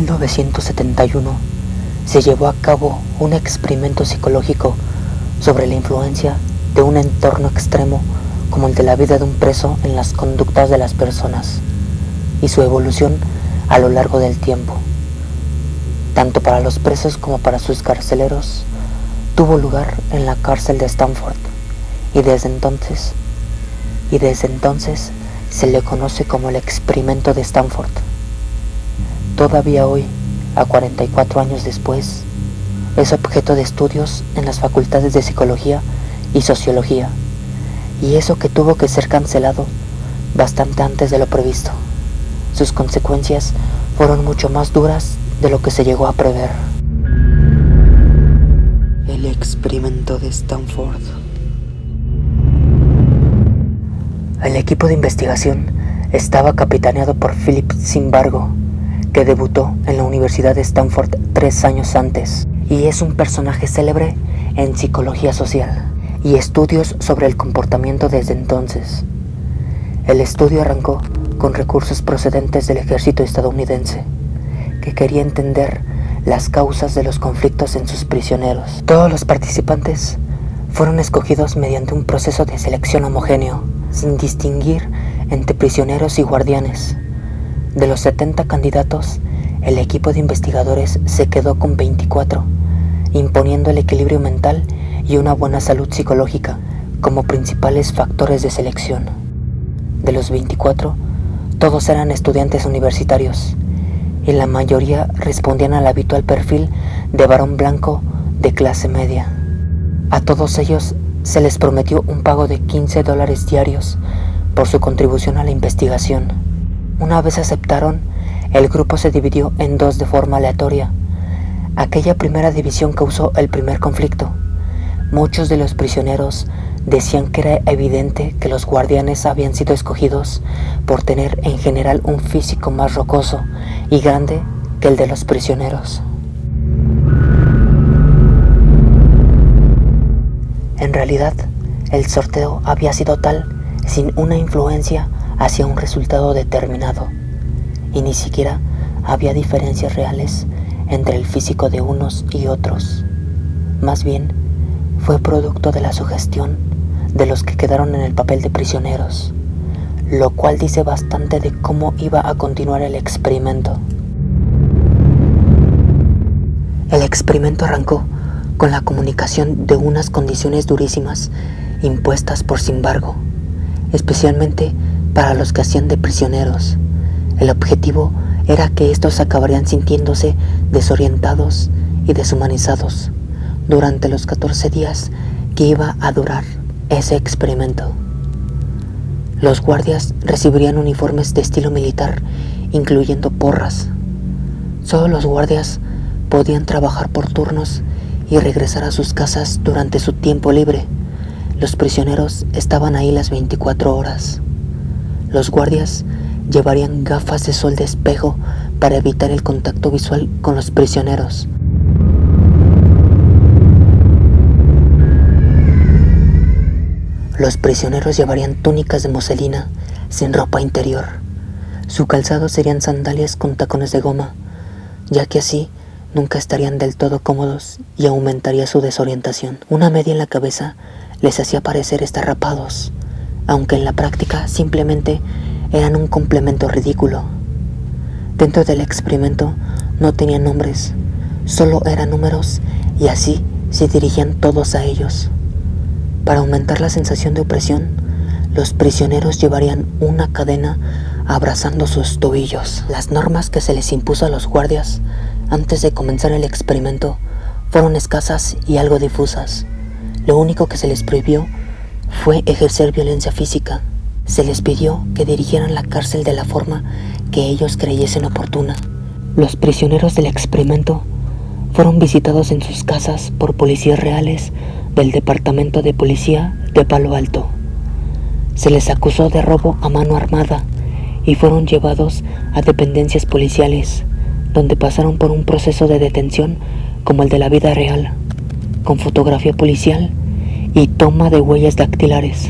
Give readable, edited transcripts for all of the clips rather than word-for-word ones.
1971 se llevó a cabo un experimento psicológico sobre la influencia de un entorno extremo como el de la vida de un preso en las conductas de las personas y su evolución a lo largo del tiempo. Tanto para los presos como para sus carceleros, tuvo lugar en la cárcel de Stanford y desde entonces se le conoce como el experimento de Stanford. Todavía hoy, a 44 años después, es objeto de estudios en las facultades de psicología y sociología, y eso que tuvo que ser cancelado bastante antes de lo previsto. Sus consecuencias fueron mucho más duras de lo que se llegó a prever. El experimento de Stanford. El equipo de investigación estaba capitaneado por Philip Zimbardo, que debutó en la Universidad de Stanford 3 años antes, y es un personaje célebre en psicología social y estudios sobre el comportamiento desde entonces. El estudio arrancó con recursos procedentes del ejército estadounidense, que quería entender las causas de los conflictos en sus prisioneros. Todos los participantes fueron escogidos mediante un proceso de selección homogéneo, sin distinguir entre prisioneros y guardianes. De los 70 candidatos, el equipo de investigadores se quedó con 24, imponiendo el equilibrio mental y una buena salud psicológica como principales factores de selección. De los 24, todos eran estudiantes universitarios, y la mayoría respondían al habitual perfil de varón blanco de clase media. A todos ellos se les prometió un pago de $15 diarios por su contribución a la investigación. Una vez aceptaron, el grupo se dividió en dos de forma aleatoria. Aquella primera división causó el primer conflicto. Muchos de los prisioneros decían que era evidente que los guardianes habían sido escogidos por tener en general un físico más rocoso y grande que el de los prisioneros. En realidad, el sorteo había sido tal, sin una influencia hacia un resultado determinado, y ni siquiera había diferencias reales entre el físico de unos y otros. Más bien, fue producto de la sugestión de los que quedaron en el papel de prisioneros, lo cual dice bastante de cómo iba a continuar el experimento. El experimento arrancó con la comunicación de unas condiciones durísimas impuestas por Zimbardo, especialmente para los que hacían de prisioneros. El objetivo era que estos acabarían sintiéndose desorientados y deshumanizados durante los 14 días que iba a durar ese experimento. Los guardias recibirían uniformes de estilo militar, incluyendo porras. Solo los guardias podían trabajar por turnos y regresar a sus casas durante su tiempo libre. Los prisioneros estaban ahí las 24 horas. Los guardias llevarían gafas de sol de espejo para evitar el contacto visual con los prisioneros. Los prisioneros llevarían túnicas de muselina sin ropa interior. Su calzado serían sandalias con tacones de goma, ya que así nunca estarían del todo cómodos y aumentaría su desorientación. Una media en la cabeza les hacía parecer estarrapados, aunque en la práctica simplemente eran un complemento ridículo. Dentro del experimento no tenían nombres, solo eran números, y así se dirigían todos a ellos. Para aumentar la sensación de opresión, los prisioneros llevarían una cadena abrazando sus tobillos. Las normas que se les impuso a los guardias antes de comenzar el experimento fueron escasas y algo difusas. Lo único que se les prohibió fue ejercer violencia física. Se les pidió que dirigieran la cárcel de la forma que ellos creyesen oportuna. Los prisioneros del experimento fueron visitados en sus casas por policías reales del Departamento de Policía de Palo Alto. Se les acusó de robo a mano armada y fueron llevados a dependencias policiales, donde pasaron por un proceso de detención como el de la vida real, con fotografía policial y toma de huellas dactilares.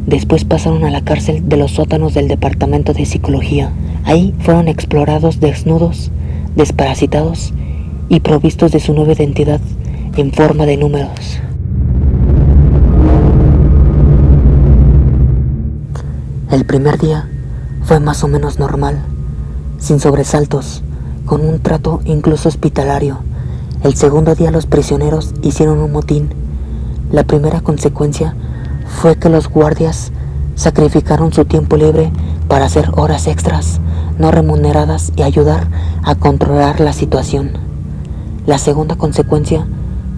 Después pasaron a la cárcel de los sótanos del Departamento de Psicología. Ahí fueron explorados desnudos desparasitados y provistos de su nueva identidad en forma de números. El primer día fue más o menos normal, sin sobresaltos, con un trato incluso hospitalario. El segundo día los prisioneros hicieron un motín. La primera consecuencia fue que los guardias sacrificaron su tiempo libre para hacer horas extras no remuneradas y ayudar a controlar la situación. La segunda consecuencia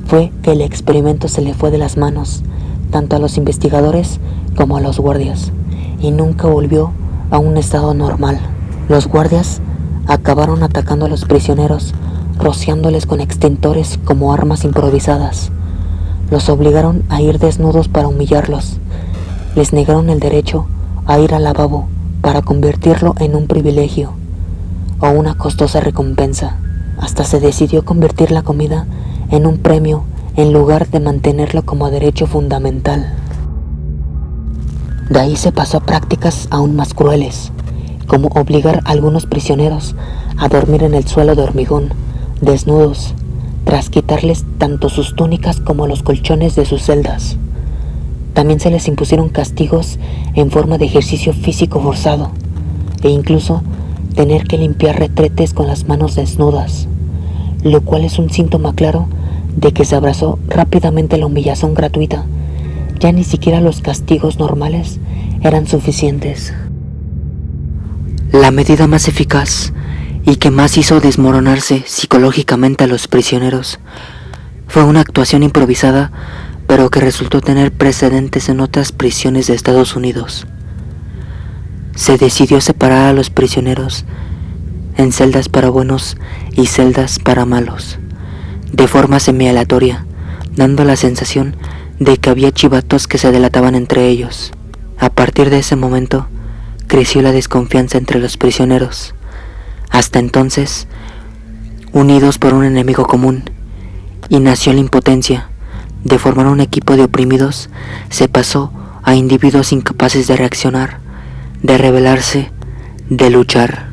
fue que el experimento se le fue de las manos, tanto a los investigadores como a los guardias, y nunca volvió a un estado normal. Los guardias acabaron atacando a los prisioneros, rociándoles con extintores como armas improvisadas. Los obligaron a ir desnudos para humillarlos. Les negaron el derecho a ir al lavabo para convertirlo en un privilegio o una costosa recompensa. Hasta se decidió convertir la comida en un premio en lugar de mantenerlo como derecho fundamental. De ahí se pasó a prácticas aún más crueles, como obligar a algunos prisioneros a dormir en el suelo de hormigón, desnudos, tras quitarles tanto sus túnicas como los colchones de sus celdas. También se les impusieron castigos en forma de ejercicio físico forzado, e incluso tener que limpiar retretes con las manos desnudas, lo cual es un síntoma claro de que se abrazó rápidamente la humillación gratuita. Ya ni siquiera los castigos normales eran suficientes. La medida más eficaz y que más hizo desmoronarse psicológicamente a los prisioneros fue una actuación improvisada, pero que resultó tener precedentes en otras prisiones de Estados Unidos. Se decidió separar a los prisioneros en celdas para buenos y celdas para malos, de forma semi-aleatoria, dando la sensación de que había chivatos que se delataban entre ellos. A partir de ese momento, creció la desconfianza entre los prisioneros. Hasta entonces, unidos por un enemigo común, y nació la impotencia. De formar un equipo de oprimidos, se pasó a individuos incapaces de reaccionar, de rebelarse, de luchar.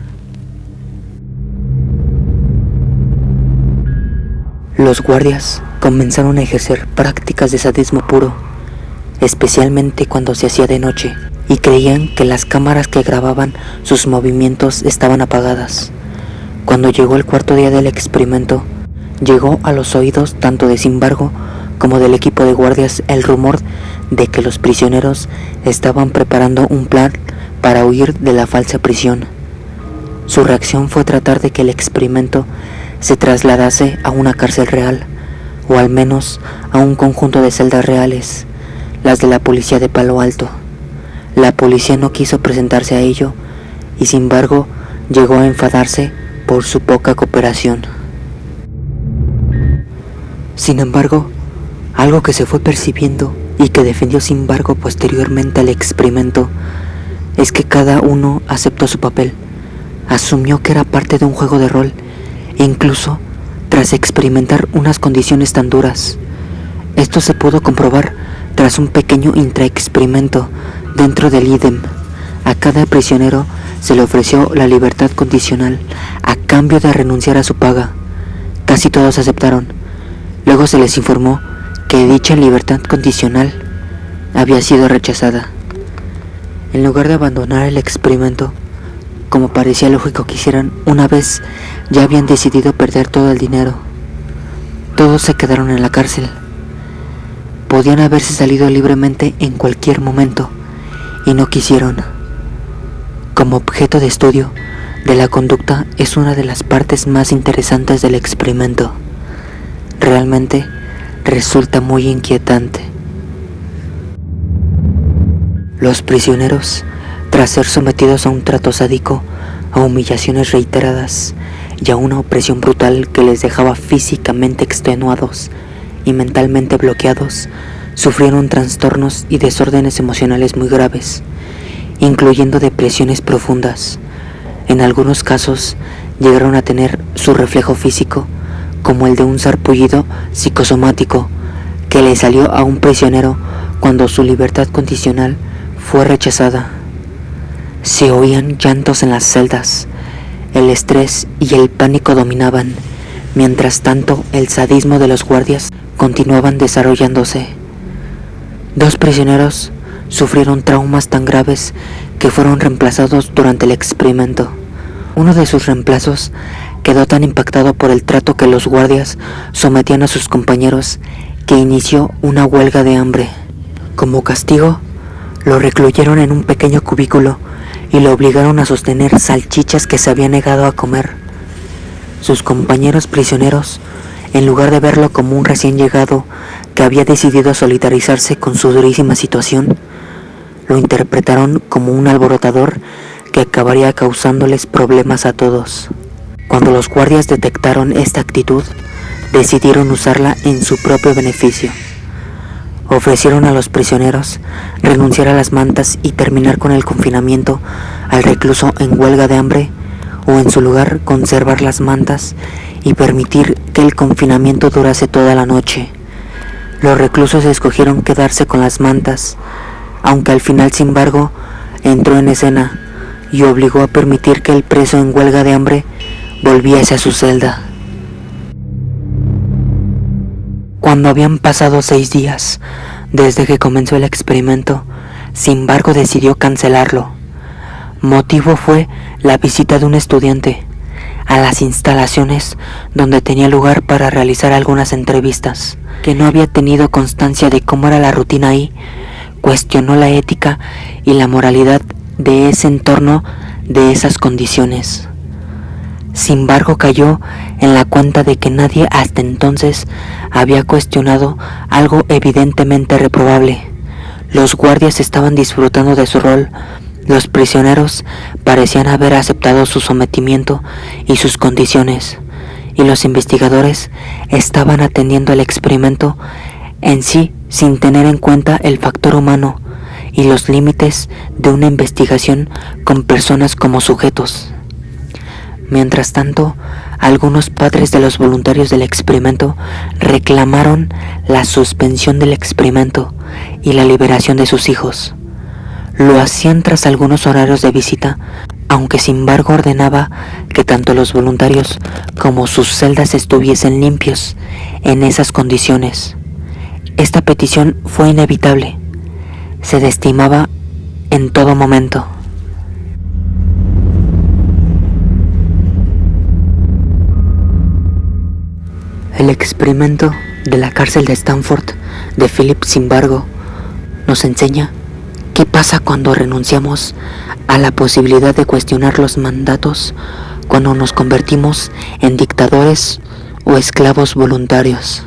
Los guardias comenzaron a ejercer prácticas de sadismo puro, especialmente cuando se hacía de noche, y creían que las cámaras que grababan sus movimientos estaban apagadas. Cuando llegó el cuarto día del experimento, llegó a los oídos tanto de Zimbardo como del equipo de guardias el rumor de que los prisioneros estaban preparando un plan para huir de la falsa prisión. Su reacción fue tratar de que el experimento se trasladase a una cárcel real, o al menos a un conjunto de celdas reales, las de la policía de Palo Alto. La policía no quiso presentarse a ello, y sin embargo llegó a enfadarse por su poca cooperación. Sin embargo, algo que se fue percibiendo y que defendió Zimbardo posteriormente al experimento es que cada uno aceptó su papel, asumió que era parte de un juego de rol, e incluso tras experimentar unas condiciones tan duras. Esto se pudo comprobar tras un pequeño intraexperimento dentro del IDEM. A cada prisionero se le ofreció la libertad condicional a cambio de renunciar a su paga. Casi todos aceptaron. Luego se les informó que dicha libertad condicional había sido rechazada. En lugar de abandonar el experimento, como parecía lógico que hicieran una vez ya habían decidido perder todo el dinero, todos se quedaron en la cárcel. Podían haberse salido libremente en cualquier momento, y no quisieron. Como objeto de estudio de la conducta es una de las partes más interesantes del experimento. Realmente resulta muy inquietante. Los prisioneros, tras ser sometidos a un trato sádico, a humillaciones reiteradas y a una opresión brutal que les dejaba físicamente extenuados y mentalmente bloqueados, sufrieron trastornos y desórdenes emocionales muy graves, incluyendo depresiones profundas. En algunos casos llegaron a tener su reflejo físico, como el de un sarpullido psicosomático que le salió a un prisionero cuando su libertad condicional fue rechazada. Se oían llantos en las celdas, El estrés y el pánico dominaban. Mientras tanto, el sadismo de los guardias continuaban desarrollándose. 2 prisioneros sufrieron traumas tan graves que fueron reemplazados durante el experimento. Uno de sus reemplazos quedó tan impactado por el trato que los guardias sometían a sus compañeros que inició una huelga de hambre. Como castigo, lo recluyeron en un pequeño cubículo y lo obligaron a sostener salchichas que se había negado a comer. Sus compañeros prisioneros, en lugar de verlo como un recién llegado que había decidido solidarizarse con su durísima situación, lo interpretaron como un alborotador que acabaría causándoles problemas a todos. Cuando los guardias detectaron esta actitud, decidieron usarla en su propio beneficio. Ofrecieron a los prisioneros renunciar a las mantas y terminar con el confinamiento al recluso en huelga de hambre, o en su lugar conservar las mantas y permitir que el confinamiento durase toda la noche. Los reclusos escogieron quedarse con las mantas, aunque al final, sin embargo, entró en escena y obligó a permitir que el preso en huelga de hambre volviese a su celda. Cuando habían pasado 6 días desde que comenzó el experimento, Simbargo decidió cancelarlo. Motivo fue la visita de un estudiante a las instalaciones donde tenía lugar para realizar algunas entrevistas. Que no había tenido constancia de cómo era la rutina ahí, cuestionó la ética y la moralidad de ese entorno, de esas condiciones. Simbargo cayó en la cuenta de que nadie hasta entonces había cuestionado algo evidentemente reprobable. Los guardias estaban disfrutando de su rol. Los prisioneros parecían haber aceptado su sometimiento y sus condiciones, y los investigadores estaban atendiendo el experimento en sí sin tener en cuenta el factor humano y los límites de una investigación con personas como sujetos. Mientras tanto, algunos padres de los voluntarios del experimento reclamaron la suspensión del experimento y la liberación de sus hijos. Lo hacían tras algunos horarios de visita, aunque Simbargo ordenaba que tanto los voluntarios como sus celdas estuviesen limpios en esas condiciones. Esta petición fue inevitable. Se desestimaba en todo momento. El experimento de la cárcel de Stanford de Philip Simbargo nos enseña qué pasa cuando renunciamos a la posibilidad de cuestionar los mandatos, cuando nos convertimos en dictadores o esclavos voluntarios.